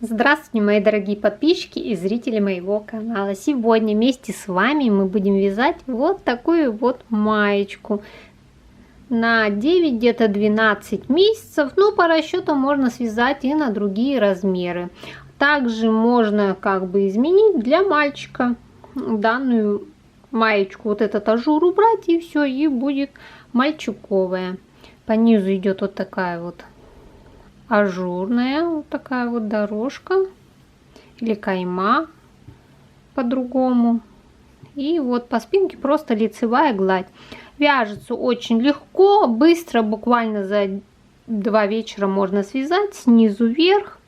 Здравствуйте, мои дорогие подписчики и зрители моего канала. Сегодня вместе с вами мы будем вязать вот такую вот маечку на 9, где-то 12 месяцев. Ну, по расчету можно связать и на другие размеры. Также можно как бы изменить для мальчика данную маечку, вот этот ажур убрать, и все, и будет мальчиковая. По низу идет вот такая вот ажурная, вот такая вот дорожка или кайма по-другому. И вот по спинке просто лицевая гладь. Вяжется очень легко, быстро, буквально за 2 вечера можно связать. Снизу вверх,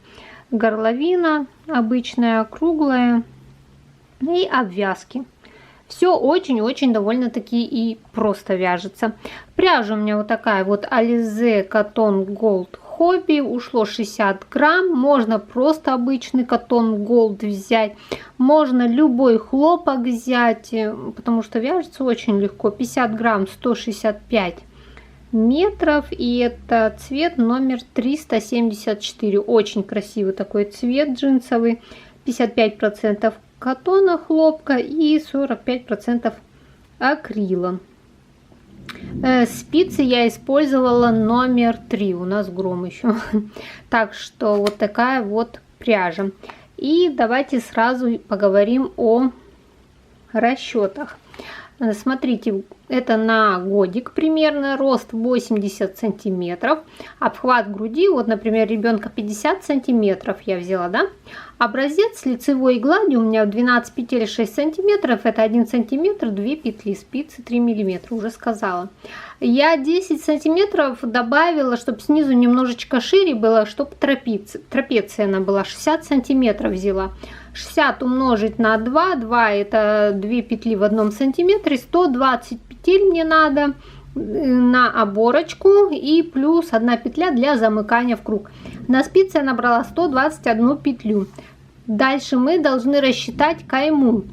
горловина обычная, круглая и обвязки. Все очень-очень довольно-таки и просто вяжется. Пряжа у меня вот такая вот Alize Cotton Gold Hobby. Ушло 60 грамм. Можно просто обычный Cotton Gold взять. Можно любой хлопок взять, потому что вяжется очень легко. 50 грамм 165 метров. И это цвет номер 374. Очень красивый такой цвет джинсовый. 55% катона, хлопка и 45% акрила. Спицы я использовала номер 3. У нас гром еще. Так что вот такая вот пряжа. И давайте сразу поговорим о расчетах. Смотрите, это на годик примерно, рост 80 сантиметров, обхват груди, вот, например, ребенка 50 сантиметров я взяла, да, образец с лицевой гладью у меня 12 петель 6 сантиметров, это 1 сантиметр, 2 петли, спицы 3 миллиметра, уже сказала. Я 10 сантиметров добавила, чтобы снизу немножечко шире было, чтобы трапеция она была, 60 сантиметров взяла. 60 умножить на 2, 2 это 2 петли в 1 сантиметре, 120 петель мне надо на оборочку и плюс 1 петля для замыкания в круг. На спице я набрала 121 петлю. Дальше мы должны рассчитать кайму.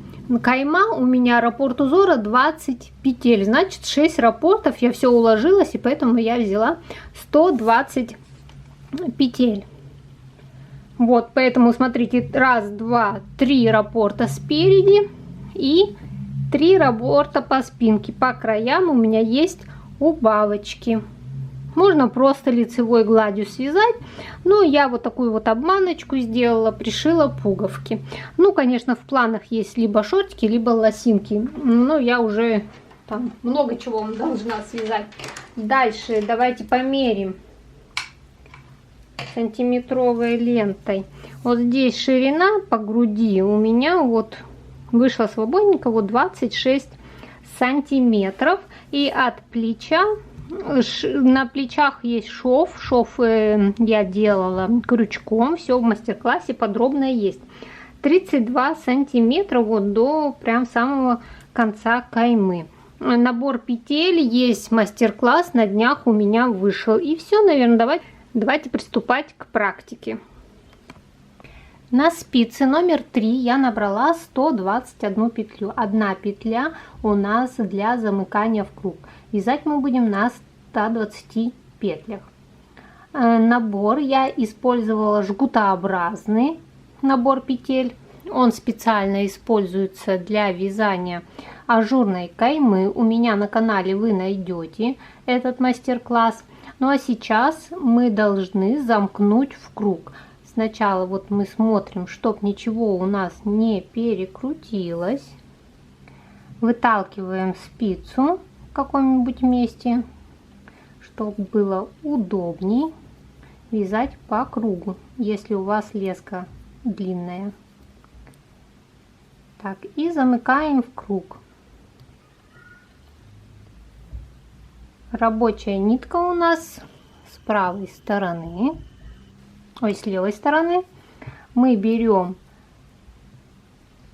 Кайма у меня раппорт узора 20 петель, значит 6 раппортов, я все уложилась, и поэтому я взяла 120 петель. Вот, поэтому смотрите, 1, 2, 3 раппорта спереди и 3 раппорта по спинке. По краям у меня есть убавочки. Можно просто лицевой гладью связать, но я вот такую вот обманочку сделала, пришила пуговки. Ну, конечно, в планах есть либо шортики, либо лосинки, но я уже там много чего должна связать. Дальше давайте померим сантиметровой лентой. Вот здесь ширина по груди у меня вот вышла свободненько, вот 26 сантиметров. И от плеча, на плечах есть шов. Шов я делала крючком, все в мастер-классе подробно есть. 32 сантиметра вот до прям самого конца каймы. Набор петель есть, мастер-класс на днях у меня вышел. И все, наверное, давайте приступать к практике. На спице номер 3 я набрала 121 петлю. 1 петля у нас для замыкания в круг. Вязать мы будем на 120 петлях. Набор я использовала жгутообразный набор петель. Он специально используется для вязания ажурной каймы. У меня на канале вы найдете этот мастер-класс. Ну а сейчас мы должны замкнуть в круг. Сначала вот мы смотрим, чтобы ничего у нас не перекрутилось. Выталкиваем спицу в каком-нибудь месте, чтобы было удобней вязать по кругу, если у вас леска длинная. Так, и замыкаем в круг. Рабочая нитка у нас с правой стороны. Ой, с левой стороны. Мы берем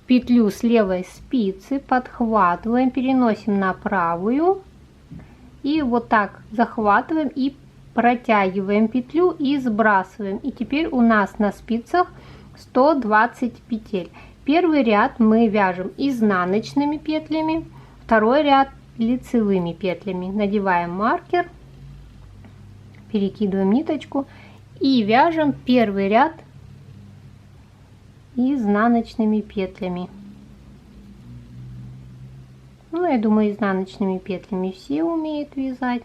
петлю с левой спицы, подхватываем, переносим на правую и вот так захватываем и протягиваем петлю и сбрасываем. И теперь у нас на спицах 120 петель. Первый ряд мы вяжем изнаночными петлями, второй ряд лицевыми петлями. Надеваем маркер, перекидываем ниточку и вяжем первый ряд изнаночными петлями. Ну, я думаю, изнаночными петлями все умеют вязать.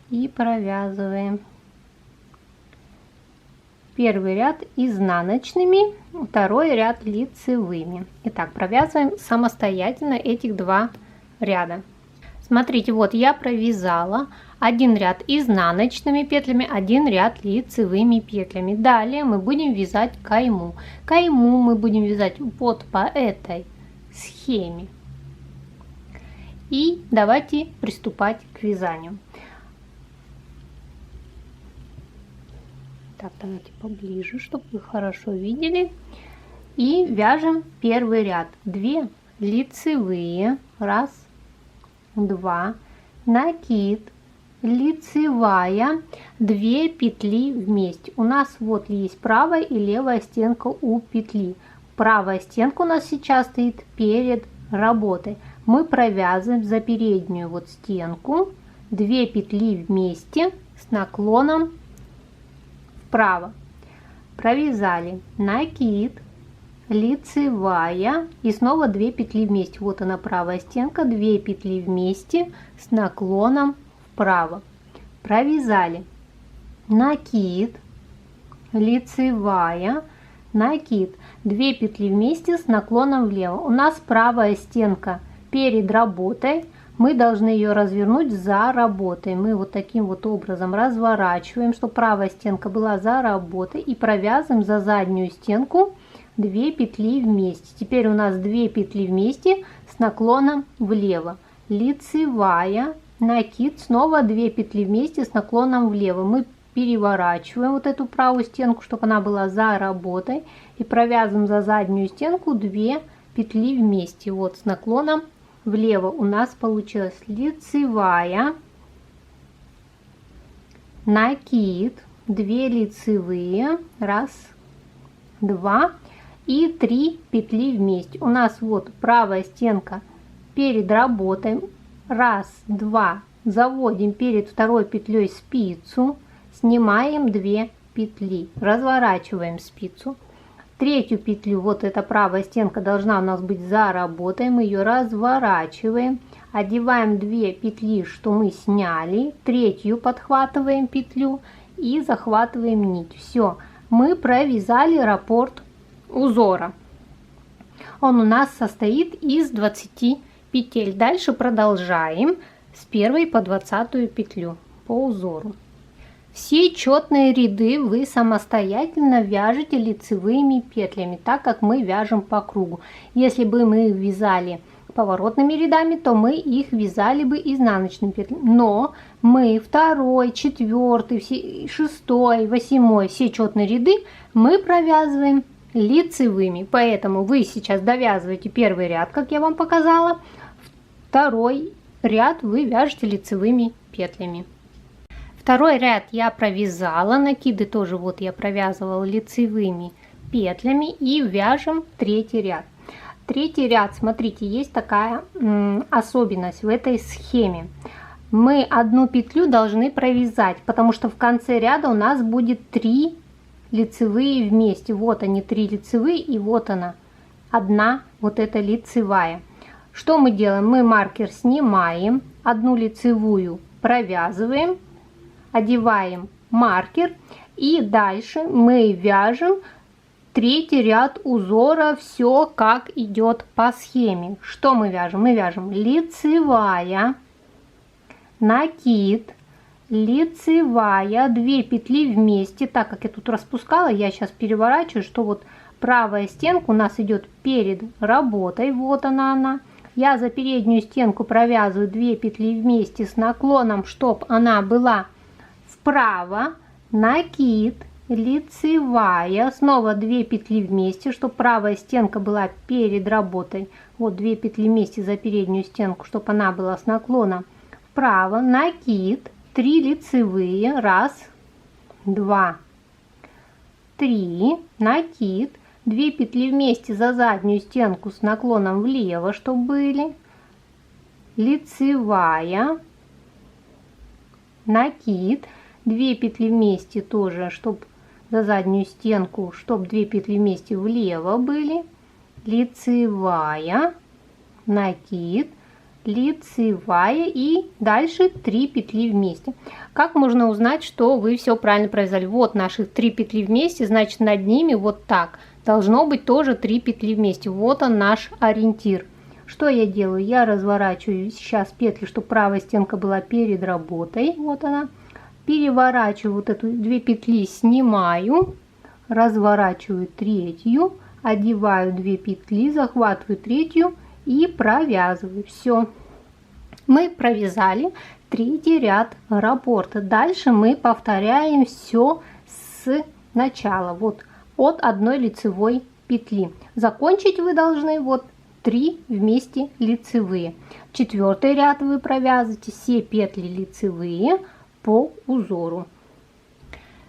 И провязываем. Первый ряд изнаночными, второй ряд лицевыми. Итак, провязываем самостоятельно этих два ряда. Смотрите, вот я провязала один ряд изнаночными петлями, один ряд лицевыми петлями. Далее мы будем вязать кайму. Кайму мы будем вязать вот по этой схеме. И давайте приступать к вязанию. Так, давайте поближе, чтобы вы хорошо видели. И вяжем первый ряд. 2 лицевые, 1, 2, накид, лицевая, 2 петли вместе. У нас вот есть правая и левая стенка у петли. Правая стенка у нас сейчас стоит перед работой. Мы провязываем за переднюю вот стенку 2 петли вместе с наклоном вправо. Провязали накид, лицевая и снова 2 петли вместе. Вот она правая стенка, 2 петли вместе с наклоном вправо. Провязали накид, лицевая, накид, 2 петли вместе с наклоном влево. У нас правая стенка перед работой. Мы должны ее развернуть за работой. Мы вот таким вот образом разворачиваем, чтобы правая стенка была за работой, и провязываем за заднюю стенку 2 петли вместе. Теперь у нас 2 петли вместе с наклоном влево. Лицевая, накид, снова 2 петли вместе с наклоном влево. Мы переворачиваем вот эту правую стенку, чтобы она была за работой, и провязываем за заднюю стенку 2 петли вместе. Вот с наклоном влево у нас получилась лицевая, накид, 2 лицевые, 1, 2 и 3 петли вместе. У нас вот правая стенка перед работой. 1, 2, заводим перед второй петлей спицу, снимаем 2 петли, разворачиваем спицу. Третью петлю, вот эта правая стенка должна у нас быть за работой, мы ее разворачиваем, одеваем 2 петли, что мы сняли, третью подхватываем петлю и захватываем нить. Все, мы провязали раппорт узора. Он у нас состоит из 20 петель. Дальше продолжаем с 1 по 20 петлю по узору. Все четные ряды вы самостоятельно вяжете лицевыми петлями, так как мы вяжем по кругу. Если бы мы вязали поворотными рядами, то мы их вязали бы изнаночными петлями. Но мы 2, 4, 6, 8, все четные ряды мы провязываем лицевыми. Поэтому вы сейчас довязываете первый ряд, как я вам показала. Второй ряд вы вяжете лицевыми петлями. Второй ряд я провязала, накиды тоже вот я провязывала лицевыми петлями, и вяжем третий ряд. Третий ряд, смотрите, есть такая особенность в этой схеме. Мы одну петлю должны провязать, потому что в конце ряда у нас будет 3 лицевые вместе. Вот они, 3 лицевые, и вот она, одна вот эта лицевая. Что мы делаем? Мы маркер снимаем, одну лицевую провязываем, одеваем маркер, и дальше мы вяжем третий ряд узора, все как идет по схеме. Что мы вяжем? Мы вяжем лицевая, накид, лицевая, 2 петли вместе. Так как я тут распускала, я сейчас переворачиваю, что вот правая стенка у нас идет перед работой, вот она. Я за переднюю стенку провязываю 2 петли вместе с наклоном, чтобы она была вправо, накид, лицевая, снова 2 петли вместе, чтобы правая стенка была перед работой. Вот 2 петли вместе за переднюю стенку, чтобы она была с наклоном вправо, накид, 3 лицевые, 1, 2, 3, накид, 2 петли вместе за заднюю стенку с наклоном влево, чтобы были, лицевая, накид, 2 петли вместе тоже, чтобы за заднюю стенку, чтобы 2 петли вместе влево были, лицевая, накид, лицевая и дальше 3 петли вместе. Как можно узнать, что вы все правильно провязали? Вот наши 3 петли вместе, значит над ними вот так должно быть тоже 3 петли вместе. Вот он наш ориентир. Что я делаю? Я разворачиваю сейчас петли, чтобы правая стенка была перед работой. Вот она. Переворачиваю вот эту 2 петли, снимаю, разворачиваю третью, одеваю 2 петли, захватываю третью и провязываю. Все, мы провязали 3-й ряд раппорта. Дальше мы повторяем все с начала, вот от одной лицевой петли. Закончить вы должны вот 3 вместе лицевые. 4-й ряд вы провязываете все петли лицевые по узору.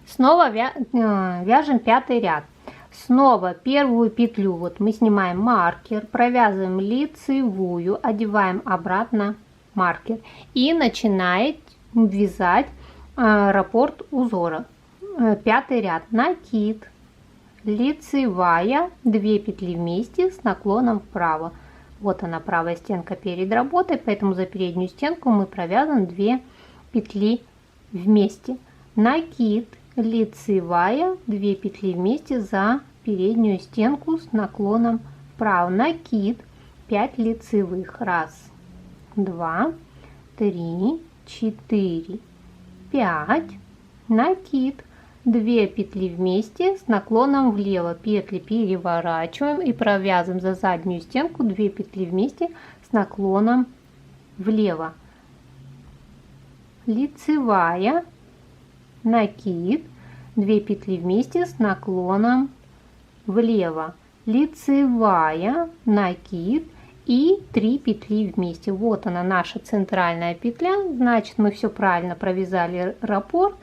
Снова вяжем 5-й ряд. Снова первую петлю вот мы снимаем маркер, провязываем лицевую, одеваем обратно маркер и начинаем вязать раппорт узора. 5-й ряд. Накид, лицевая, 2 петли вместе с наклоном вправо. Вот она, правая стенка перед работой, поэтому за переднюю стенку мы провязываем 2 петли вместе. Накид, лицевая, 2 петли вместе за переднюю стенку с наклоном вправо. Накид, 5 лицевых. 1, 2, 3, 4, 5. Накид, 2 петли вместе с наклоном влево. Петли переворачиваем и провязываем за заднюю стенку 2 петли вместе с наклоном влево. Лицевая, накид, 2 петли вместе с наклоном влево, лицевая, накид и 3 петли вместе. Вот она, наша центральная петля, значит мы все правильно провязали раппорт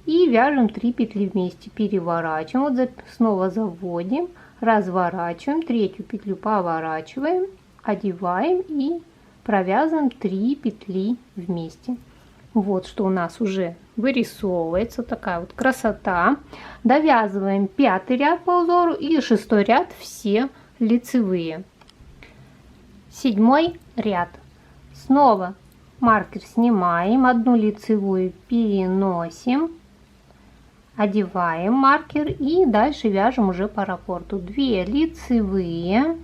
и вяжем 3 петли вместе, переворачиваем, вот снова заводим, разворачиваем, 3-ю петлю поворачиваем, одеваем и провязываем 3 петли вместе. Вот что у нас уже вырисовывается, такая вот красота. Довязываем 5-й ряд по узору и 6-й ряд все лицевые. 7-й ряд. Снова маркер снимаем, 1 лицевую переносим, одеваем маркер и дальше вяжем уже по раппорту. 2 лицевые,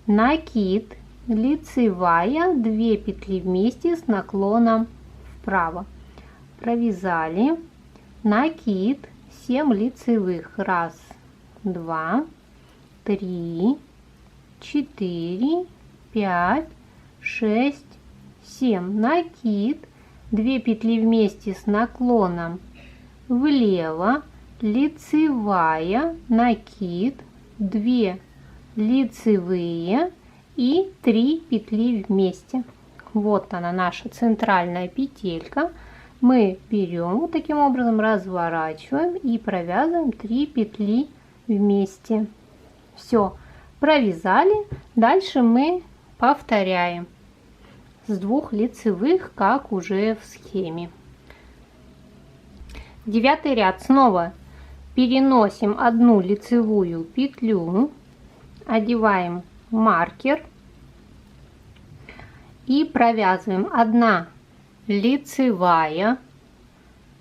накид, лицевая, 2 петли вместе с наклоном вправо. Провязали, накид, 7 лицевых. 1, 2, 3, 4, 5, 6, 7. Накид, 2 петли вместе с наклоном влево, лицевая, накид, 2 лицевые и 3 петли вместе. Вот она, наша центральная петелька. Мы берем вот таким образом, разворачиваем и провязываем 3 петли вместе. Все, провязали. Дальше мы повторяем с 2 лицевых, как уже в схеме. 9-й ряд. Снова переносим 1 лицевую петлю, одеваем маркер и провязываем 1 лицевая,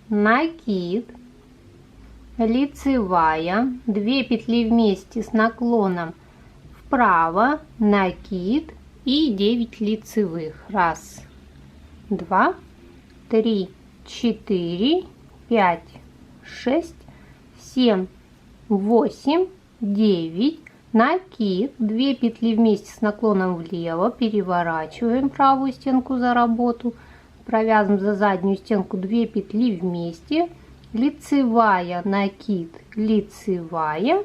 накид, лицевая, 2 петли вместе с наклоном вправо, накид и 9 лицевых. 1, 2, 3, 4, 5, 6, 7, 8, 9, накид, 2 петли вместе с наклоном влево, переворачиваем правую стенку за работу, провязываем за заднюю стенку 2 петли вместе, лицевая, накид, лицевая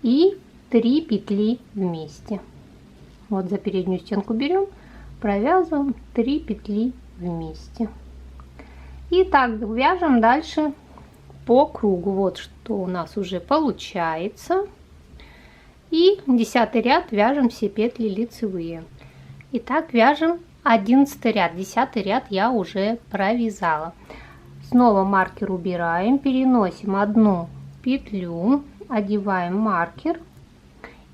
и 3 петли вместе. Вот за переднюю стенку берем, провязываем 3 петли вместе. И так вяжем дальше по кругу. Вот что у нас уже получается. И 10-й ряд вяжем все петли лицевые. Итак, вяжем 11 ряд. 10 ряд я уже провязала. Снова маркер убираем, переносим одну петлю, одеваем маркер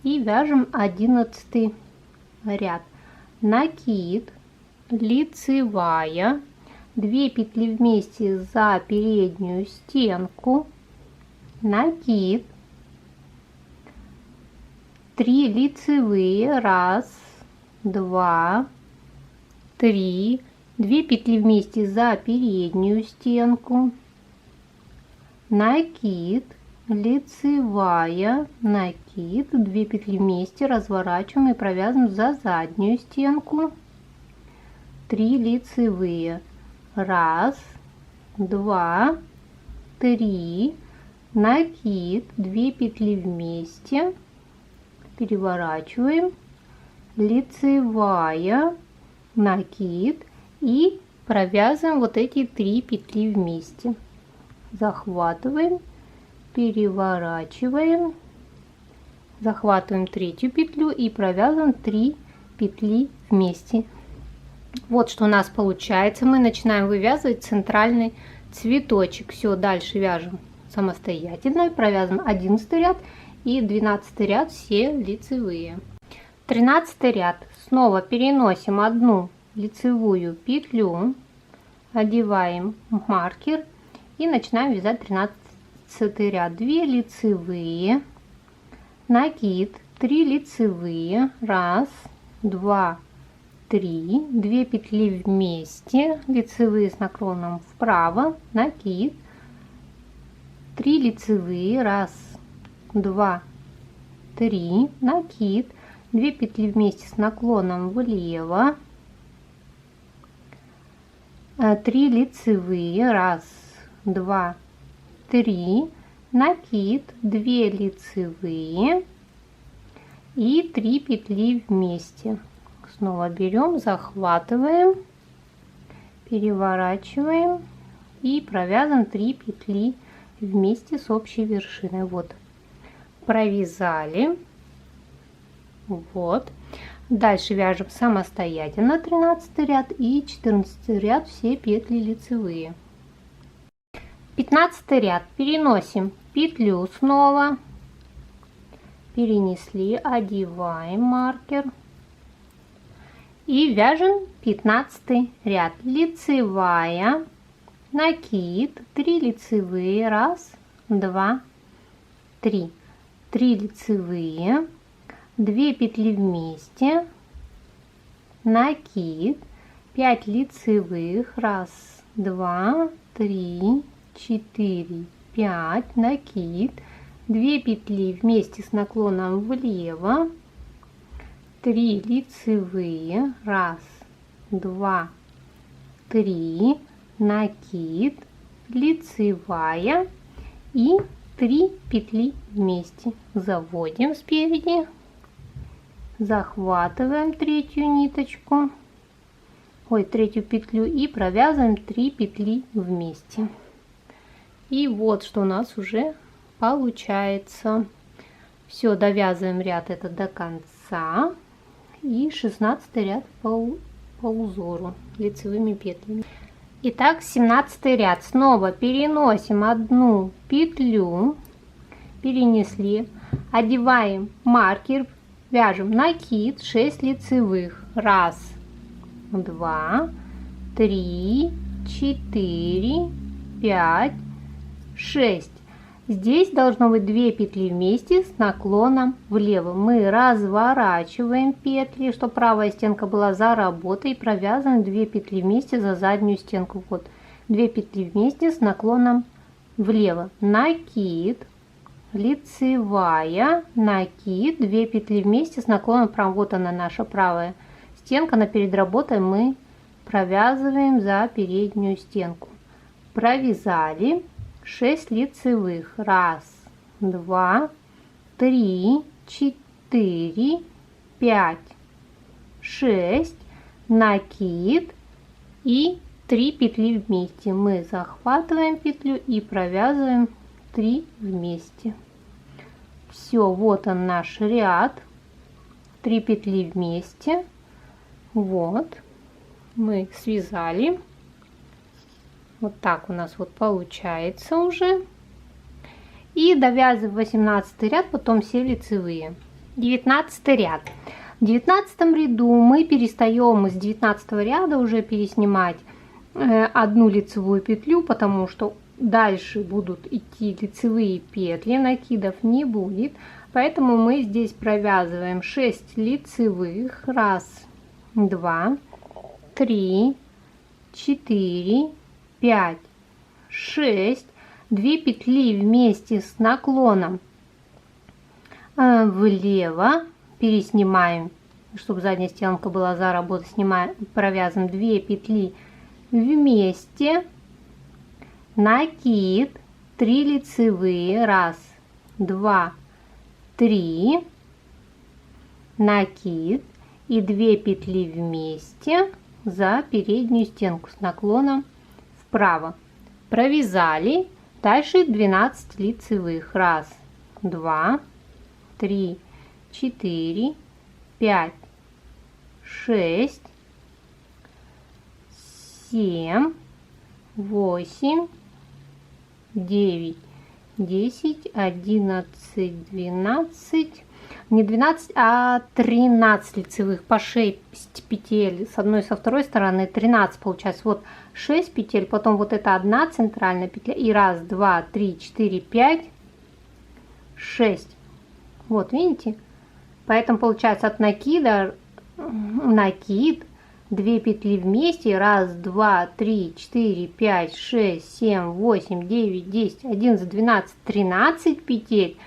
и вяжем 11 ряд. Накид, лицевая, 2 петли вместе за переднюю стенку, накид, 3 лицевые, 1, 2, 3, 2 петли вместе за переднюю стенку, накид, лицевая, накид, 2 петли вместе разворачиваем и провязываем за заднюю стенку, 3 лицевые, 1, 2, 3, накид, 2 петли вместе, переворачиваем, лицевая, накид и провязываем вот эти 3 петли вместе, захватываем, переворачиваем, захватываем 3-ю петлю и провязываем 3 петли вместе. Вот что у нас получается. Мы начинаем вывязывать центральный цветочек. Все, дальше вяжем самостоятельно, провязываем 11 ряд и 12 ряд все лицевые. 13 ряд. Снова переносим одну лицевую петлю, одеваем маркер и начинаем вязать 13 ряд. 2 лицевые, накид, 3 лицевые, 1, 2, 3, 2 петли вместе, лицевые с наклоном вправо, накид, 3 лицевые, 1, 2, 3, накид, 2 петли вместе с наклоном влево, 3 лицевые, 1, 2, 3, накид, 2 лицевые и 3 петли вместе. Снова берем, захватываем, переворачиваем и провязываем 3 петли вместе с общей вершиной. Вот, провязали. Вот. Дальше вяжем самостоятельно 13 ряд и 14 ряд все петли лицевые. 15 ряд. Переносим петлю снова, перенесли, одеваем маркер и вяжем 15 ряд. Лицевая, накид, 3 лицевые, 1, 2, 3, 3 лицевые, 2 петли вместе, накид, 5 лицевых, 1, 2, 3, 4, 5, накид, 2 петли вместе с наклоном влево, 3 лицевые, 1, 2, 3, накид, лицевая и 3 петли вместе. Заводим спереди, захватываем 3-ю ниточку, 3-ю петлю и провязываем 3 петли вместе. И вот что у нас уже получается. Все, довязываем ряд этот до конца. И 16 ряд по узору лицевыми петлями. Итак, 17 ряд. Снова переносим одну петлю, перенесли, одеваем маркер, вяжем накид, 6 лицевых, 1, 2, 3, 4, 5, 6. Здесь должно быть 2 петли вместе с наклоном влево. Мы разворачиваем петли, чтобы правая стенка была за работой, и провязываем 2 петли вместе за заднюю стенку. Вот 2 петли вместе с наклоном влево. Накид, лицевая, накид, 2 петли вместе с наклоном вправо. Вот она, наша правая стенка. На перед работой мы провязываем за переднюю стенку. Провязали. 6 лицевых, 1, 2, 3, 4, 5, 6, накид и 3 петли вместе. Мы захватываем петлю и провязываем 3 вместе. Все, вот он наш ряд, 3 петли вместе. Вот мы связали. Вот так у нас вот получается уже. И довязываем 18 ряд, потом все лицевые. 19 ряд. В 19 ряду мы перестаем с 19 ряда уже переснимать одну лицевую петлю, потому что дальше будут идти лицевые петли, накидов не будет. Поэтому мы здесь провязываем 6 лицевых. 1, 2, 3, 4, 5, 6. 2 петли вместе с наклоном влево переснимаем, чтобы задняя стенка была за работу, снимаем, провязываем 2 петли вместе, накид, 3 лицевые, 1, 2, 3, накид и 2 петли вместе за переднюю стенку с наклоном вправо. Провязали. Дальше 12 лицевых. 1, 2, 3, 4, 5, 6, 7, 8, 9, 10, 11, 12, не 12, а 13 лицевых по 6 петель с одной и со второй стороны, 13 получается. Вот 6 петель, потом вот это одна центральная петля и 1, 2, 3, 4, 5, 6. Вот видите? Поэтому получается от накида накид, 2 петли вместе, 1, 2, 3, 4, 5, 6, 7, 8, 9, 10, 11, 12, 13 петель.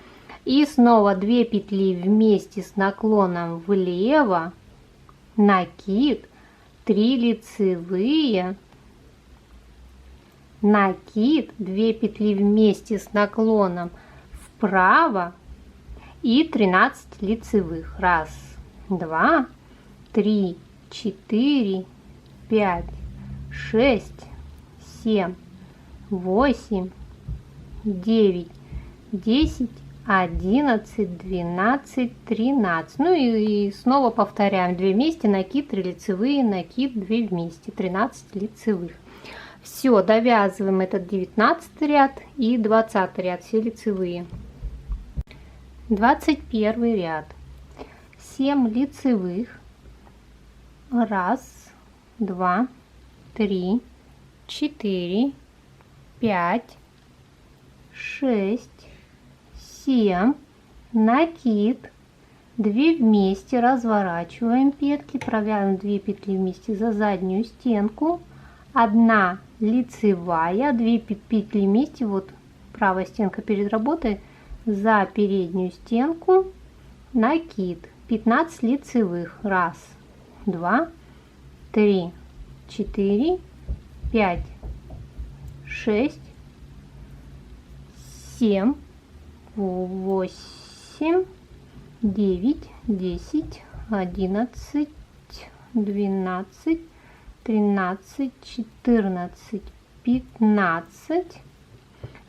И снова 2 петли вместе с наклоном влево, накид, 3 лицевые, накид, 2 петли вместе с наклоном вправо и 13 лицевых. 1, 2, 3, 4, 5, 6, 7, 8, 9, 10, 11, 12, 13. Ну и снова повторяем. 2 вместе, накид, 3 лицевые, накид, 2 вместе, 13 лицевых. Все, довязываем этот 19 ряд и 20 ряд, все лицевые. 21 ряд. 7 лицевых. 1, 2, 3, 4, 5, 6, 7, накид, 2 вместе, разворачиваем петли, провязываем 2 петли вместе за заднюю стенку, 1 лицевая, 2 петли вместе, вот правая стенка перед работой, за переднюю стенку, накид, 15 лицевых, 1, 2, 3, 4, 5, 6, 7, 8, 9, 10, 11, 12, 13, 14, 15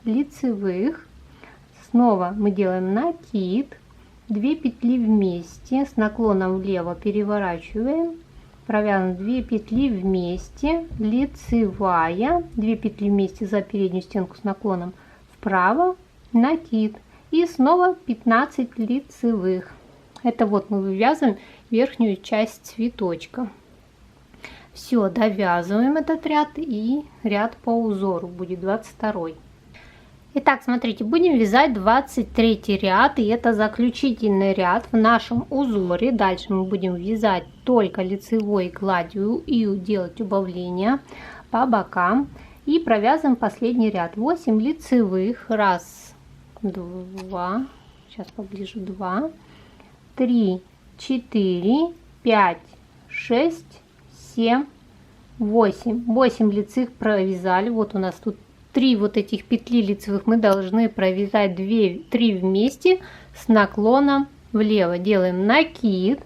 лицевых. Снова мы делаем накид, 2 петли вместе с наклоном влево переворачиваем, провязываем 2 петли вместе, лицевая, 2 петли вместе за переднюю стенку с наклоном вправо, накид. И снова 15 лицевых. Это вот мы вывязываем верхнюю часть цветочка. Все, довязываем этот ряд, и ряд по узору будет 22. Итак, смотрите, будем вязать 23 ряд, и это заключительный ряд в нашем узоре. Дальше мы будем вязать только лицевой гладью и делать убавления по бокам. И провязываем последний ряд. 8 лицевых. 1, 2, сейчас поближе, 2, 3, 4, 5, 6, 7, 8. 8 лицевых провязали. Вот у нас тут 3 вот этих петли лицевых мы должны провязать 3 вместе с наклоном влево. Делаем накид,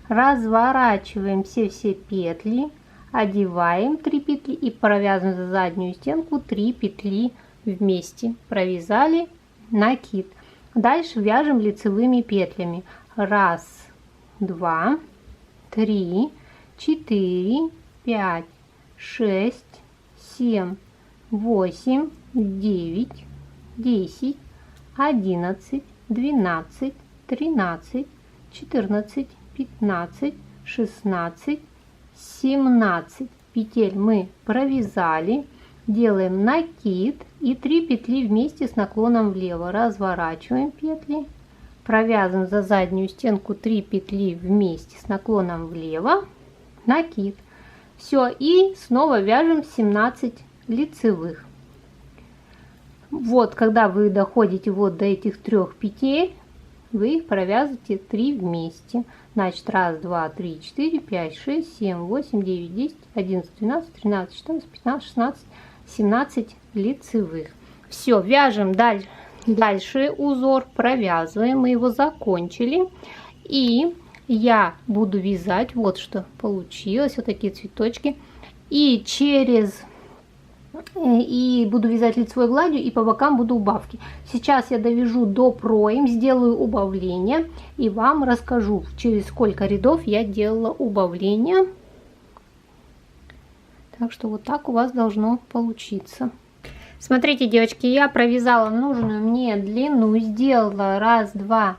разворачиваем все петли, одеваем 3 петли и провязываем за заднюю стенку 3 петли вместе. Провязали, накид. Дальше вяжем лицевыми петлями. 1, 2, 3, 4, 5, 6, 7, 8, 9, 10, 11, 12, 13, 14, 15, 16, 17 петель мы провязали. Делаем накид и 3 петли вместе с наклоном влево. Разворачиваем петли, провязываем за заднюю стенку 3 петли вместе с наклоном влево, накид. Все, и снова вяжем 17 лицевых. Вот, когда вы доходите вот до этих 3 петель, вы их провязываете 3 вместе. Значит, 1, 2, 3, 4, 5, 6, 7, 8, 9, 10, 11, 12, 13, 14, 15, 16, 17 лицевых. Все, вяжем дальше узор, провязываем, мы его закончили. И я буду вязать, вот что получилось, вот такие цветочки. И буду вязать лицевой гладью, и по бокам буду убавки. Сейчас я довяжу до пройм, сделаю убавление и вам расскажу, через сколько рядов я делала убавление. Так что вот так у вас должно получиться. Смотрите, девочки, я провязала нужную мне длину, сделала 1, 2,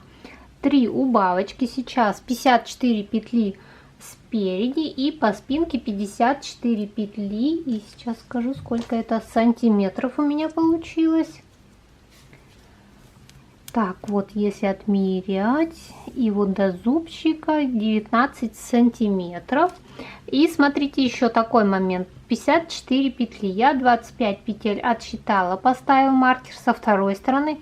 3 убавочки. Сейчас 54 петли спереди и по спинке 54 петли. И сейчас скажу, сколько это сантиметров у меня получилось. Так, вот если отмерять, и вот до зубчика 19 сантиметров. И смотрите, еще такой момент. 54 петли. Я 25 петель отсчитала, поставила маркер со второй стороны.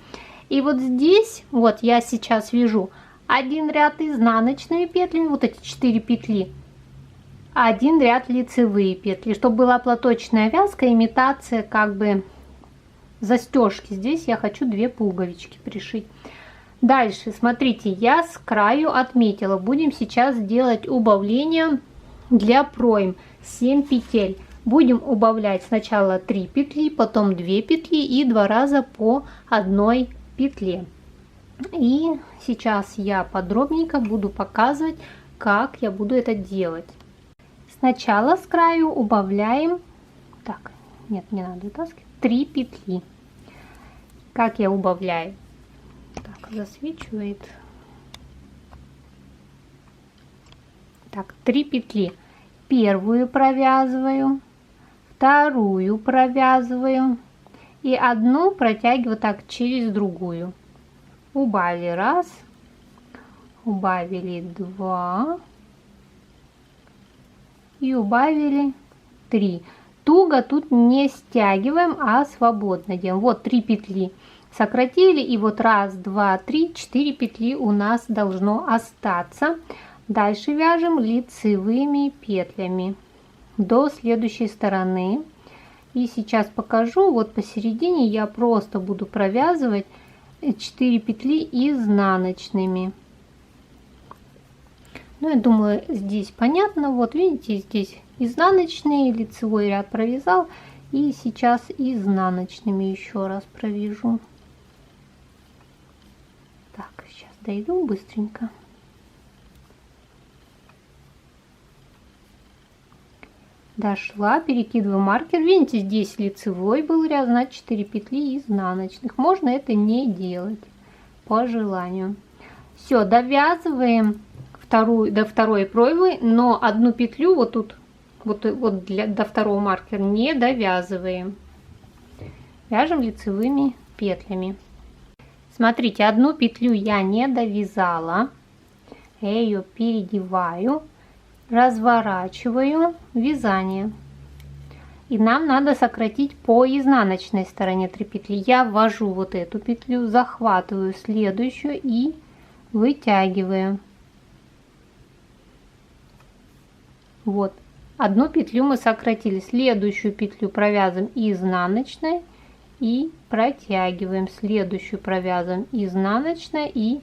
И вот здесь, вот я сейчас вяжу один ряд изнаночными петлями, вот эти 4 петли. Один ряд лицевые петли, чтобы была платочная вязка, имитация как бы застежки. Здесь я хочу 2 пуговички пришить. Дальше, смотрите, я с краю отметила. Будем сейчас делать убавление для пройм. 7 петель. Будем убавлять сначала 3 петли, потом 2 петли и 2 раза по 1 петле. И сейчас я подробненько буду показывать, как я буду это делать. Сначала с краю убавляем, так, нет, не надо вытаскивать, 3 петли. Как я убавляю? Так, засвечивает. Так, 3 петли. Первую провязываю, вторую провязываю и одну протягиваю так через другую. Убавили 1, убавили 2 и убавили 3. Туго тут не стягиваем, а свободно делаем. Вот 3 петли сократили, и вот 1, 2, 3, 4 петли у нас должно остаться. Дальше вяжем лицевыми петлями до следующей стороны. И сейчас покажу, вот посередине я просто буду провязывать 4 петли изнаночными. Ну, я думаю, здесь понятно. Вот видите, здесь изнаночный, лицевой ряд провязал. И сейчас изнаночными еще раз провяжу. Так, сейчас дойду быстренько. Дошла, перекидываю маркер. Видите, здесь лицевой был ряд, значит 4 петли изнаночных. Можно это не делать по желанию. Все, довязываем до второй проймы, но одну петлю вот тут, вот до второго маркера не довязываем. Вяжем лицевыми петлями. Смотрите, одну петлю я не довязала. Я ее передеваю. Разворачиваю вязание, и нам надо сократить по изнаночной стороне 3 петли. Я ввожу вот эту петлю, захватываю следующую и вытягиваю. Вот, одну петлю мы сократили, следующую петлю провязываем изнаночной и протягиваем, следующую провязываем изнаночной и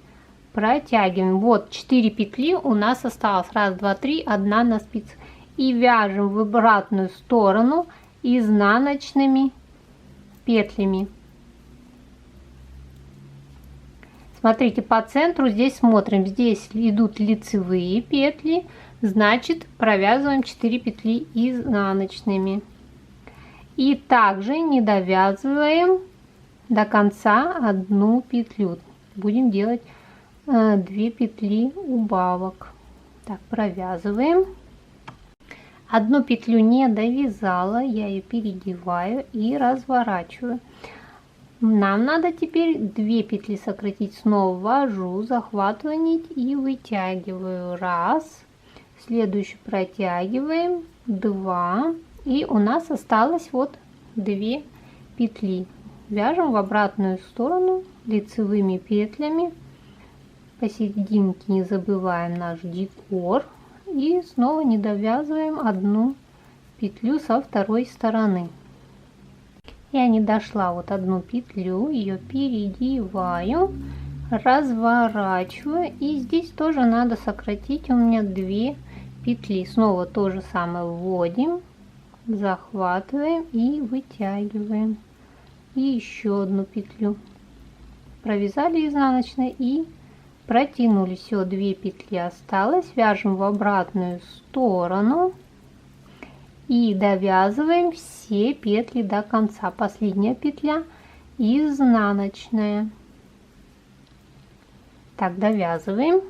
протягиваем. Вот 4 петли у нас осталось. 1, 2, 3, 1 на спице. И вяжем в обратную сторону изнаночными петлями. Смотрите, по центру здесь смотрим. Здесь идут лицевые петли. Значит, провязываем 4 петли изнаночными. И также не довязываем до конца одну петлю. Будем делать 2 петли убавок. Так, провязываем. Одну петлю не довязала, я ее переодеваю и разворачиваю. Нам надо теперь 2 петли сократить. Снова ввожу, захватываю нить и вытягиваю. Раз. Следующую протягиваем. 2. И у нас осталось вот 2 петли. Вяжем в обратную сторону лицевыми петлями. Посерединке не забываем наш декор. И снова не довязываем одну петлю со второй стороны. Я не дошла вот одну петлю, ее переодеваю, разворачиваю. И здесь тоже надо сократить у меня 2 петли. Снова то же самое вводим, захватываем и вытягиваем. И еще одну петлю провязали изнаночной и протянули. Все, 2 петли осталось. Вяжем в обратную сторону и довязываем все петли до конца. Последняя петля изнаночная. Так, довязываем.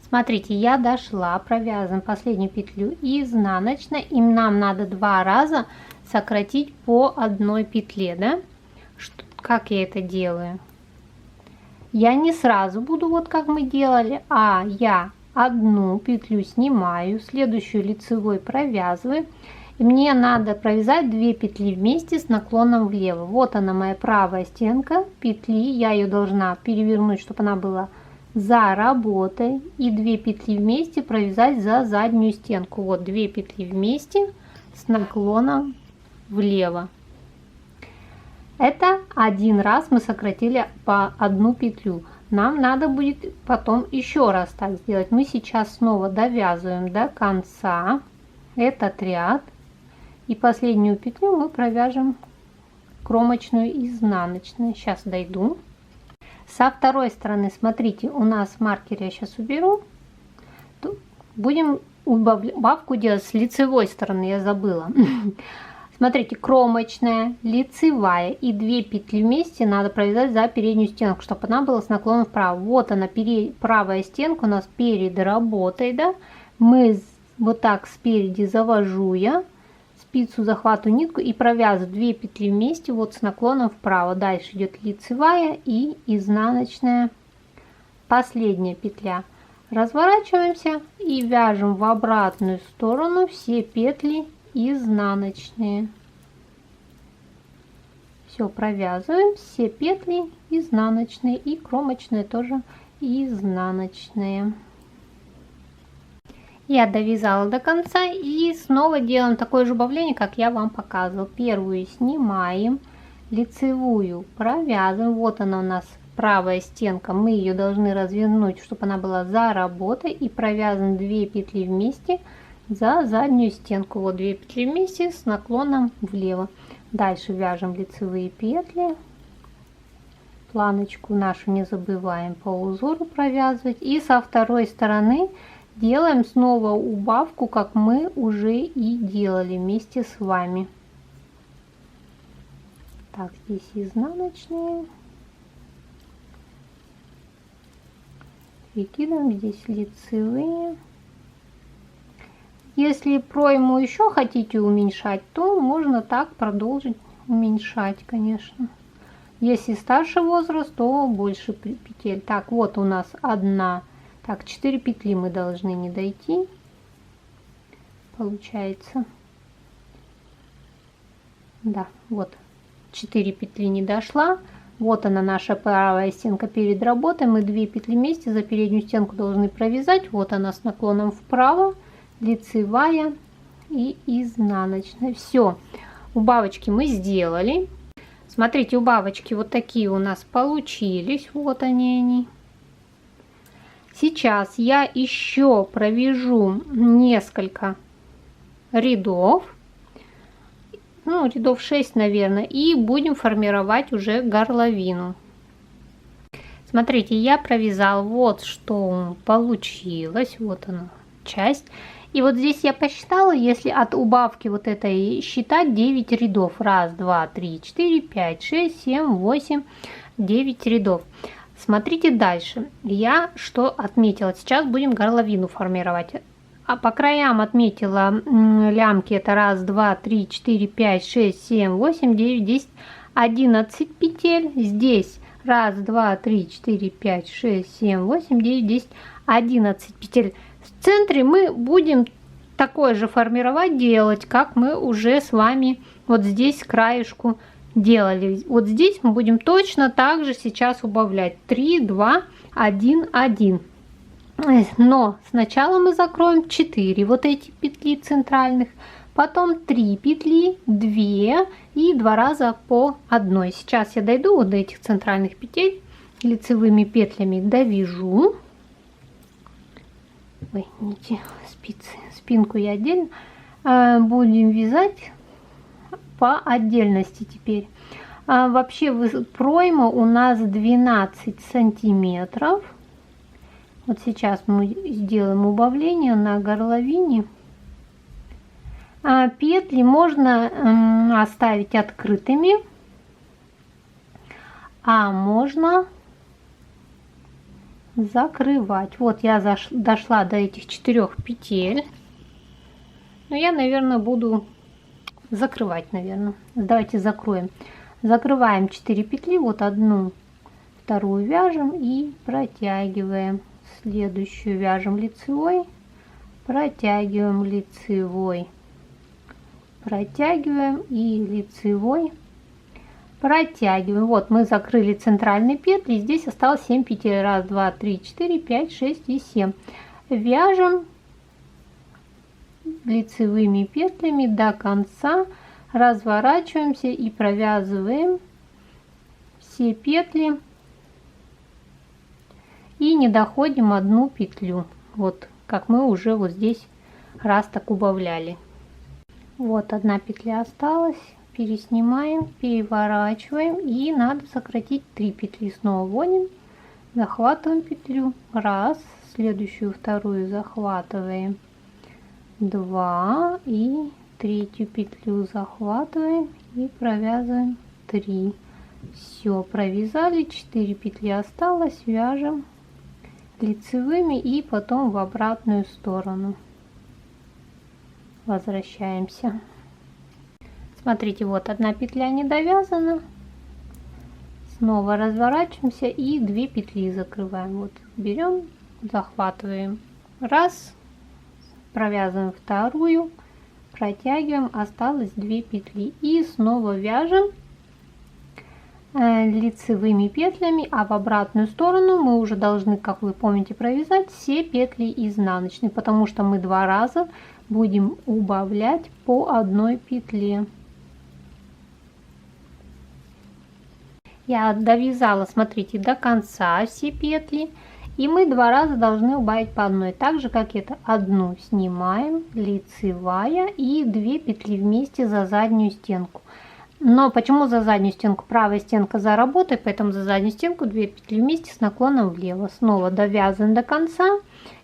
Смотрите, я дошла, провязываем последнюю петлю изнаночной, и нам надо 2 раза сократить по одной петле, да? Как я это делаю? Я не сразу буду вот как мы делали, а я одну петлю снимаю, следующую лицевой провязываю, и мне надо провязать 2 петли вместе с наклоном влево. Вот она, моя правая стенка петли, я ее должна перевернуть, чтобы она была за работой, и 2 петли вместе провязать за заднюю стенку. Вот 2 петли вместе с наклоном влево. Это один раз мы сократили по одну петлю. Нам надо будет потом еще раз так сделать. Мы сейчас снова довязываем до конца этот ряд, и последнюю петлю мы провяжем кромочную изнаночную. Сейчас дойду. Со второй стороны, смотрите, у нас маркер я сейчас уберу. Будем убавку делать с лицевой стороны, я забыла. Смотрите, кромочная, лицевая и 2 петли вместе надо провязать за переднюю стенку, чтобы она была с наклоном вправо. Вот она, правая стенка у нас перед работой, да. Мы вот так спереди завожу я, спицу захватываю нитку и провязываю 2 петли вместе вот с наклоном вправо. Дальше идет лицевая и изнаночная, последняя петля. Разворачиваемся и вяжем в обратную сторону все петли изнаночные. Все, провязываем все петли изнаночные, и кромочные тоже изнаночные. Я довязала до конца, и снова делаем такое же убавление, как я вам показывала. Первую снимаем, лицевую провязываем. Вот она у нас правая стенка, мы ее должны развернуть, чтобы она была за работой, и провязываем 2 петли вместе за заднюю стенку. Вот 2 петли вместе с наклоном влево. Дальше вяжем лицевые петли, планочку нашу не забываем по узору провязывать, и со второй стороны делаем снова убавку, как мы уже и делали вместе с вами. Так, здесь изнаночные, прикидываем, здесь лицевые. Если пройму еще хотите уменьшать, то можно так продолжить уменьшать, конечно. Если старший возраст, то больше петель. Так, вот у нас одна. Так, 4 петли мы должны не дойти. Получается. Да, вот 4 петли не дошла. Вот она, наша правая стенка перед работой. Мы 2 петли вместе за переднюю стенку должны провязать. Вот она с наклоном вправо. Лицевая и изнаночная. Все, убавочки мы сделали. Смотрите, убавочки вот такие у нас получились. Вот они. Сейчас я еще провяжу несколько рядов. Ну, рядов 6, наверное. И будем формировать уже горловину. Смотрите, я провязала, вот что получилось. Вот она часть. И вот здесь я посчитала, если от убавки вот этой считать 9 рядов. 1, 2, 3, 4, 5, 6, 7, 8, 9 рядов. Смотрите дальше. Я что отметила? Сейчас будем горловину формировать. А по краям отметила лямки. Это 1, 2, 3, 4, 5, 6, 7, 8, 9, 10, 11 петель. Здесь 1, 2, 3, 4, 5, 6, 7, 8, 9, 10, 11 петель. В центре мы будем такое же формировать, делать, как мы уже с вами вот здесь краешку делали. Вот здесь мы будем точно так же сейчас убавлять 3, 2, 1, 1. Но сначала мы закроем 4 вот эти петли центральных, потом 3 петли, 2 и 2 раза по одной. Сейчас я дойду вот до этих центральных петель лицевыми петлями, довяжу. Ой, нити, спицы, спинку я отдельно. Будем вязать по отдельности теперь. Вообще пройма у нас 12 сантиметров. Вот сейчас мы сделаем убавление на горловине. Петли можно оставить открытыми, а можно закрывать. Вот я дошла до этих 4 петель. Но я, наверное, буду закрывать, наверное. Давайте закроем. Закрываем 4 петли, вот одну, вторую вяжем и протягиваем. Следующую вяжем лицевой, протягиваем лицевой, протягиваем и лицевой, протягиваем. Вот мы закрыли центральные петли, здесь осталось 7 петель. 1, 2, 3, 4, 5, 6 и 7. Вяжем лицевыми петлями до конца, разворачиваемся и провязываем все петли и не доходим одну петлю, вот как мы уже вот здесь раз так убавляли. Вот одна петля осталась, переснимаем, переворачиваем и надо сократить 3 петли. Снова вводим, захватываем петлю, раз, следующую вторую захватываем, 2 и третью петлю захватываем и провязываем 3. Все, провязали, 4 петли осталось, вяжем лицевыми и потом в обратную сторону возвращаемся. Смотрите, вот одна петля не довязана, снова разворачиваемся и 2 петли закрываем. Вот берем, захватываем, раз, провязываем вторую, протягиваем, осталось 2 петли и снова вяжем лицевыми петлями, а в обратную сторону мы уже должны, как вы помните, провязать все петли изнаночные, потому что мы 2 раза будем убавлять по одной петле. Я довязала, смотрите, до конца все петли, и мы 2 раза должны убавить по одной, так же как это. Одну снимаем, лицевая, и 2 петли вместе за заднюю стенку. Но почему за заднюю стенку? Правая стенка за работой, поэтому за заднюю стенку 2 петли вместе с наклоном влево. Снова довязываем до конца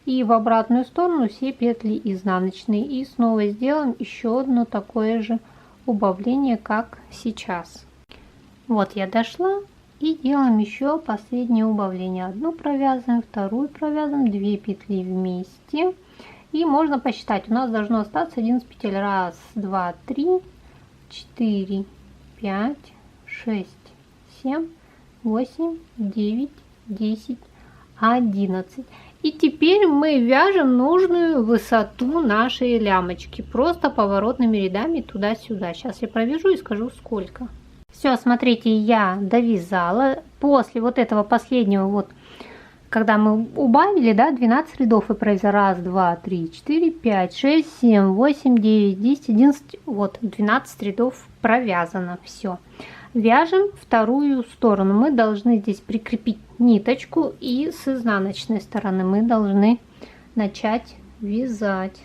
и в обратную сторону все петли изнаночные. И снова сделаем еще одно такое же убавление, как сейчас. Вот я дошла, и делаем еще последнее убавление. Одну провязываем, вторую провязываем, 2 петли вместе. И можно посчитать, у нас должно остаться 11 петель. 1, 2, 3, 4, 5, 6, 7, 8, 9, 10, 11. И теперь мы вяжем нужную высоту нашей лямочки, просто поворотными рядами туда-сюда. Сейчас я провяжу и скажу сколько. Все, смотрите, я довязала. После вот этого последнего, вот, когда мы убавили, да, 12 рядов и провязала 1, 2, 3, 4, 5, 6, 7, 8, 9, 10, 11, вот, 12 рядов провязано. Все. Вяжем вторую сторону. Мы должны здесь прикрепить ниточку, и с изнаночной стороны мы должны начать вязать.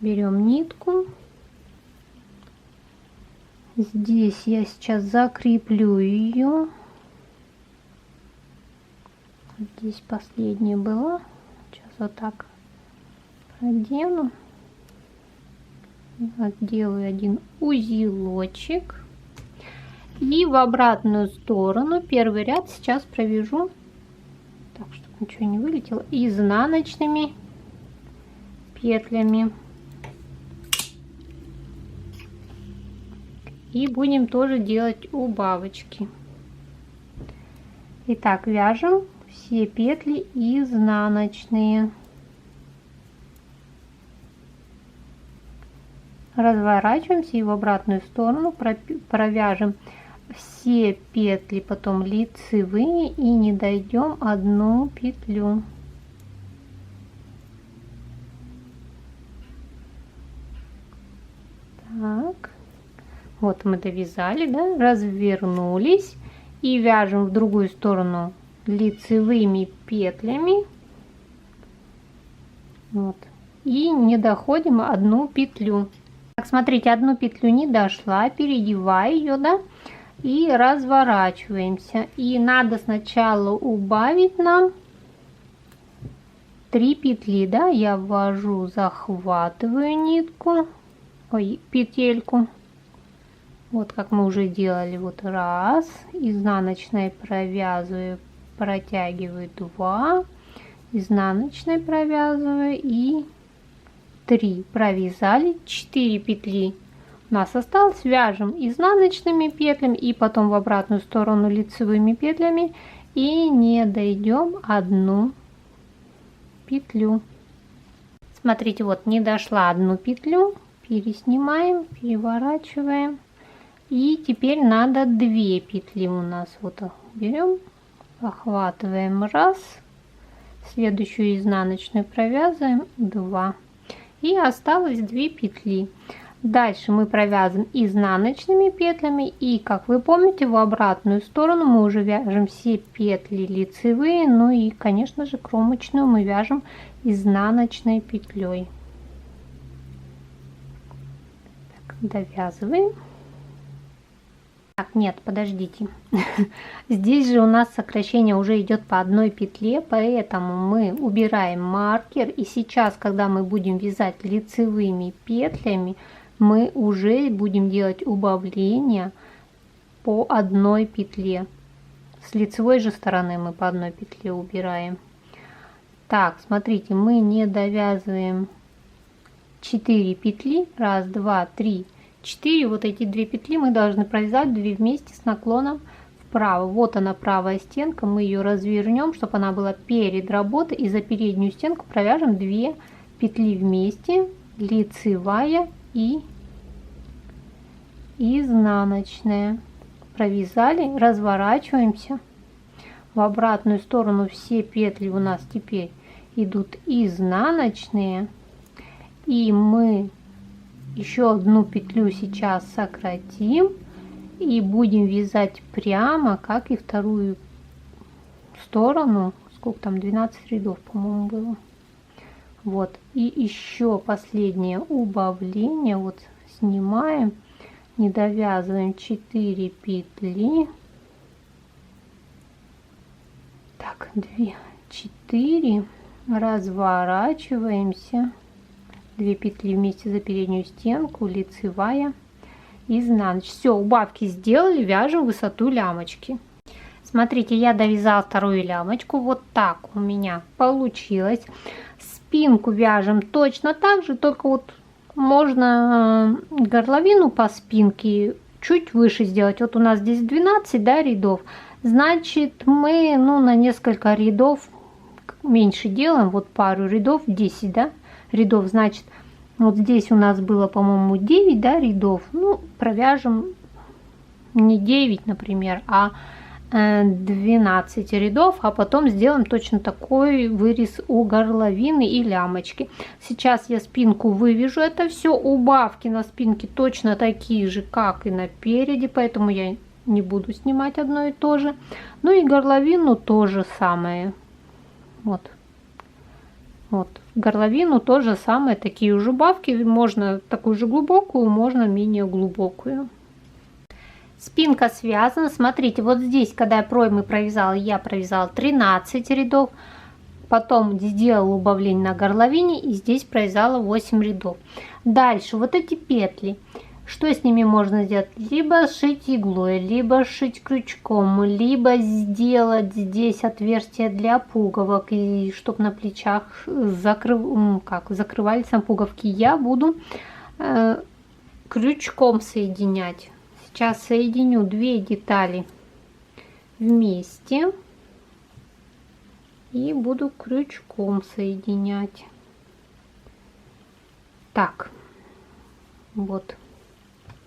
Берем нитку. Здесь я сейчас закреплю ее. Здесь последняя была. Сейчас вот так одену, делаю один узелочек и в обратную сторону первый ряд сейчас провяжу, так, чтобы ничего не вылетело, изнаночными петлями. И будем тоже делать убавочки. Итак, вяжем все петли изнаночные. Разворачиваемся и в обратную сторону провяжем все петли, потом лицевые, и не дойдем одну петлю. Так, вот мы довязали, да, развернулись и вяжем в другую сторону лицевыми петлями. Вот. И не доходим одну петлю. Так, смотрите, одну петлю не дошла, переодеваю ее, да, и разворачиваемся. И надо сначала убавить нам 3 петли, да, я ввожу, захватываю нитку, петельку, вот как мы уже делали, вот раз, изнаночной провязываю, протягиваю 2, изнаночной провязываю и 3, провязали 4 петли. У нас осталось, вяжем изнаночными петлями и потом в обратную сторону лицевыми петлями и не дойдем одну петлю. Смотрите, вот не дошла одну петлю, переснимаем, переворачиваем. И теперь надо 2 петли у нас. Вот берем, захватываем раз, следующую изнаночную провязываем 2. И осталось 2 петли. Дальше мы провязываем изнаночными петлями. И, как вы помните, в обратную сторону мы уже вяжем все петли лицевые. Ну и, конечно же, кромочную мы вяжем изнаночной петлей. Так, довязываем. Так, нет, подождите. Здесь же у нас сокращение уже идет по одной петле, поэтому мы убираем маркер. И сейчас, когда мы будем вязать лицевыми петлями, мы уже будем делать убавление по одной петле. С лицевой же стороны мы по одной петле убираем. Так, смотрите, мы не довязываем 4 петли. 1, 2, 3, 4. Вот эти 2 петли мы должны провязать 2 вместе с наклоном вправо. Вот она, правая стенка. Мы ее развернем, чтобы она была перед работой. И за переднюю стенку провяжем 2 петли вместе, лицевая и изнаночная. Провязали, разворачиваемся. В обратную сторону все петли у нас теперь идут изнаночные. И мы еще одну петлю сейчас сократим и будем вязать прямо, как и вторую сторону. Сколько там, 12 рядов, по-моему, было. Вот, и еще последнее убавление. Вот снимаем, не довязываем 4 петли. Так, 2, 4, разворачиваемся. 2 петли вместе за переднюю стенку, лицевая, изнаночная. Все, убавки сделали, вяжем высоту лямочки. Смотрите, я довязала вторую лямочку. Вот так у меня получилось. Спинку вяжем точно так же, только вот можно горловину по спинке чуть выше сделать. Вот у нас здесь 12, да, рядов. Значит, мы на несколько рядов меньше делаем. Вот пару рядов, 10, да, рядов. Значит, вот здесь у нас было, по-моему, 9, да, рядов. Ну, провяжем не 9, например, а 12 рядов, а потом сделаем точно такой вырез у горловины и лямочки. Сейчас я спинку вывяжу, это все. Убавки на спинке точно такие же, как и напереди, поэтому я не буду снимать одно и то же. Ну и горловину то же самое. Вот. Горловину то же самое, такие же убавки. Можно такую же глубокую, можно менее глубокую. Спинка связана. Смотрите, вот здесь, когда я проймы провязала, я провязала 13 рядов. потом сделала убавление на горловине, и здесь провязала 8 рядов. Дальше вот эти петли, что с ними можно сделать? Либо сшить иглой, либо сшить крючком, либо сделать здесь отверстие для пуговок, и чтобы на плечах закрывались на пуговки. Я буду крючком соединять. Сейчас соединю 2 детали вместе и буду крючком соединять. Так, вот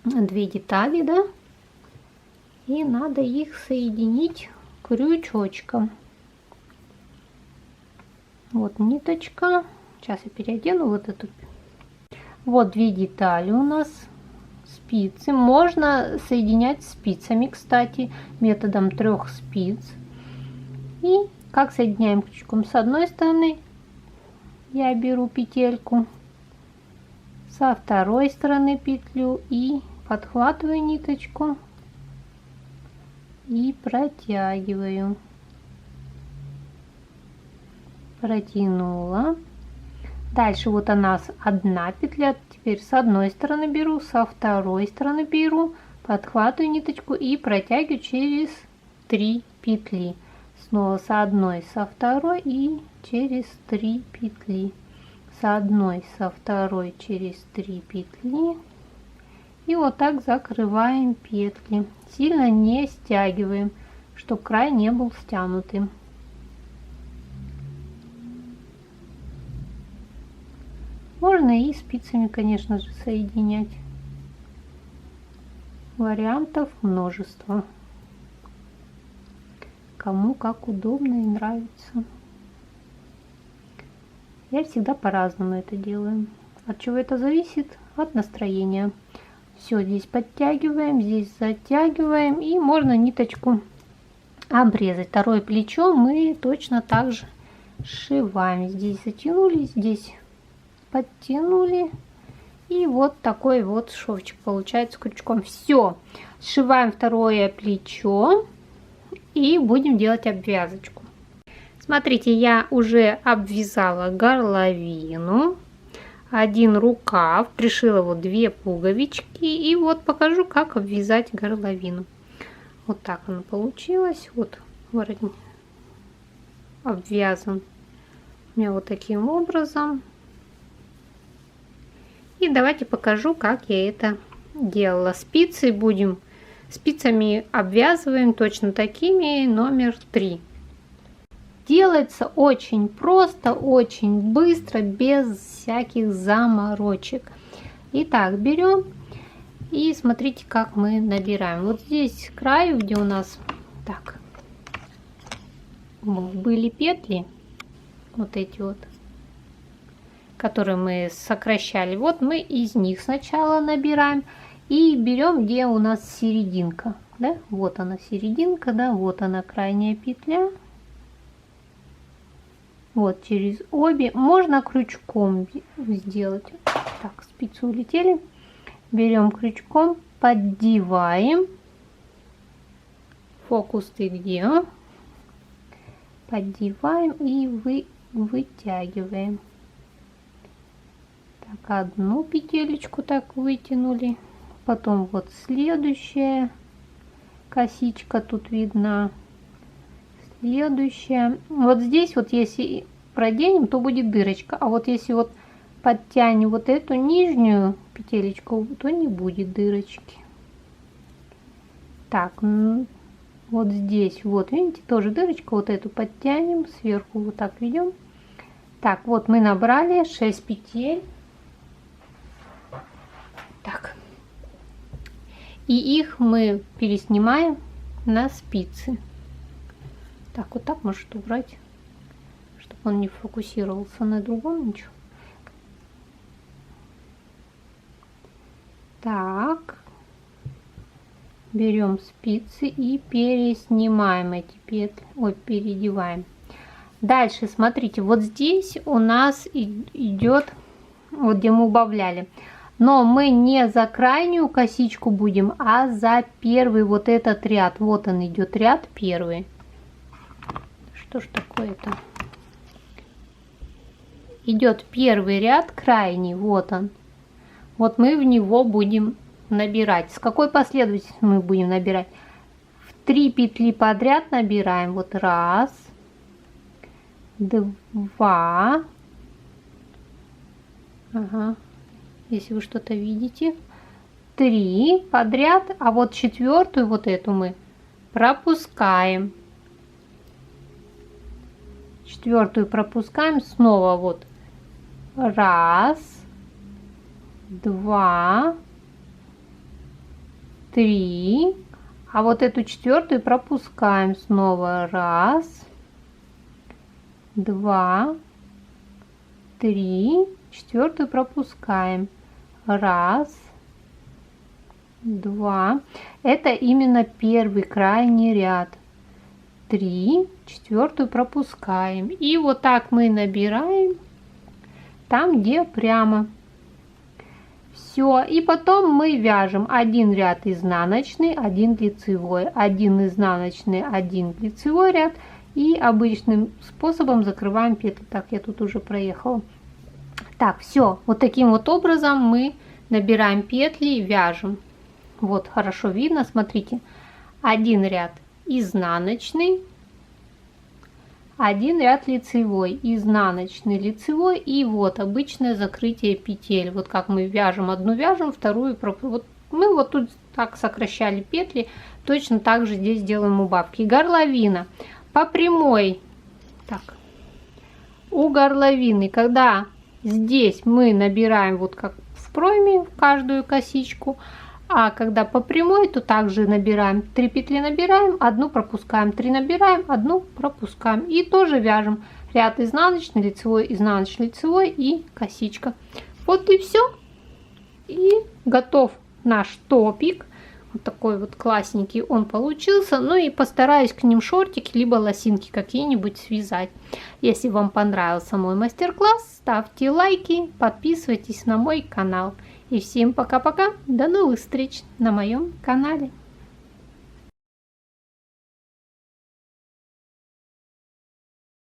2 детали, да, и надо их соединить крючочком. Вот ниточка, сейчас я переодену вот эту. Вот 2 детали у нас, спицы. Можно соединять спицами, кстати, методом 3 спиц. И как соединяем крючком? С одной стороны я беру петельку, со второй стороны петлю и подхватываю ниточку и протягиваю. Протянула. Дальше вот у нас 1 петля. Теперь с одной стороны беру, со второй стороны беру, подхватываю ниточку и протягиваю через 3 петли. Снова с одной, со второй и через 3 петли. С одной, со второй через 3 петли. И вот так закрываем петли. Сильно не стягиваем, чтобы край не был стянутым. Можно и спицами, конечно же, соединять. Вариантов множество. Кому как удобно и нравится. Я всегда по-разному это делаю. От чего это зависит? От настроения. Все, здесь подтягиваем, здесь затягиваем. И можно ниточку обрезать. Второе плечо мы точно так же сшиваем. Здесь затянули, здесь подтянули. И вот такой вот шовчик получается крючком. Все, сшиваем второе плечо и будем делать обвязочку. Смотрите, я уже обвязала горловину, 1 рукав, пришила вот 2 пуговички, и вот покажу, как обвязать горловину. Вот так она получилась. Вот воротник обвязан у меня вот таким образом. И давайте покажу, как я это делала. Спицы спицами обвязываем точно такими, номер 3. Делается очень просто, очень быстро, без всяких заморочек. Итак, берем и смотрите, как мы набираем. Вот здесь к краю, где у нас так были петли, вот эти вот, которые мы сокращали, вот мы из них сначала набираем и берем, где у нас серединка, да, вот она серединка, да, вот она крайняя петля. Вот через обе можно крючком сделать. Так, спицы улетели. Берем крючком, поддеваем. Фокус ты где? Поддеваем и вытягиваем. Так, 1 петелечку так вытянули. Потом вот следующая косичка тут видна. Следующая. Вот здесь вот если проденем, то будет дырочка. А вот если вот подтянем вот эту нижнюю петелечку, то не будет дырочки. Так, вот здесь вот, видите, тоже дырочка. Вот эту подтянем, сверху вот так ведем. Так, вот мы набрали 6 петель. Так. И их мы переснимаем на спицы. Так, вот так может убрать, чтобы он не фокусировался на другом ничего. Так, берем спицы и переснимаем эти петли, ой, переодеваем. Дальше, смотрите, вот здесь у нас идет, вот где мы убавляли. Но мы не за крайнюю косичку будем, а за первый вот этот ряд. Вот он идет ряд первый. Что ж такое-то? идет первый ряд крайний, вот он. Вот мы в него будем набирать. С какой последовательностью мы будем набирать? В 3 петли подряд набираем. Вот раз, два. Ага. Если вы что-то видите. 3 подряд, а вот 4-ю, вот эту мы пропускаем. 4-ю пропускаем снова. Вот раз, 2, 3, а вот эту 4-ю пропускаем снова. Раз, 2, 3, 4-ю пропускаем. Раз, 2. Это именно первый крайний ряд. 3, 4-ю пропускаем. И вот так мы набираем там, где прямо. Все. И потом мы вяжем один ряд изнаночный, один лицевой, один изнаночный, один лицевой ряд. И обычным способом закрываем петли. Так, я тут уже проехала. Так, все. Вот таким вот образом мы набираем петли и вяжем. Вот, хорошо видно, смотрите. Один ряд изнаночный, один ряд лицевой, изнаночный, лицевой, и вот обычное закрытие петель. Вот как мы вяжем одну, вяжем вторую. Вот мы вот тут так сокращали петли, точно так же здесь делаем убавки. Горловина по прямой. Так, у горловины, когда здесь мы набираем вот как в пройме в каждую косичку, а когда по прямой, то также набираем 3 петли, набираем, одну пропускаем, 3 набираем, одну пропускаем. И тоже вяжем ряд изнаночный, лицевой, и косичка. Вот и все. И готов наш топик. Вот такой вот классненький он получился. Ну и постараюсь к ним шортики, либо лосинки какие-нибудь связать. Если вам понравился мой мастер-класс, ставьте лайки, подписывайтесь на мой канал. И всем пока-пока, до новых встреч на моем канале.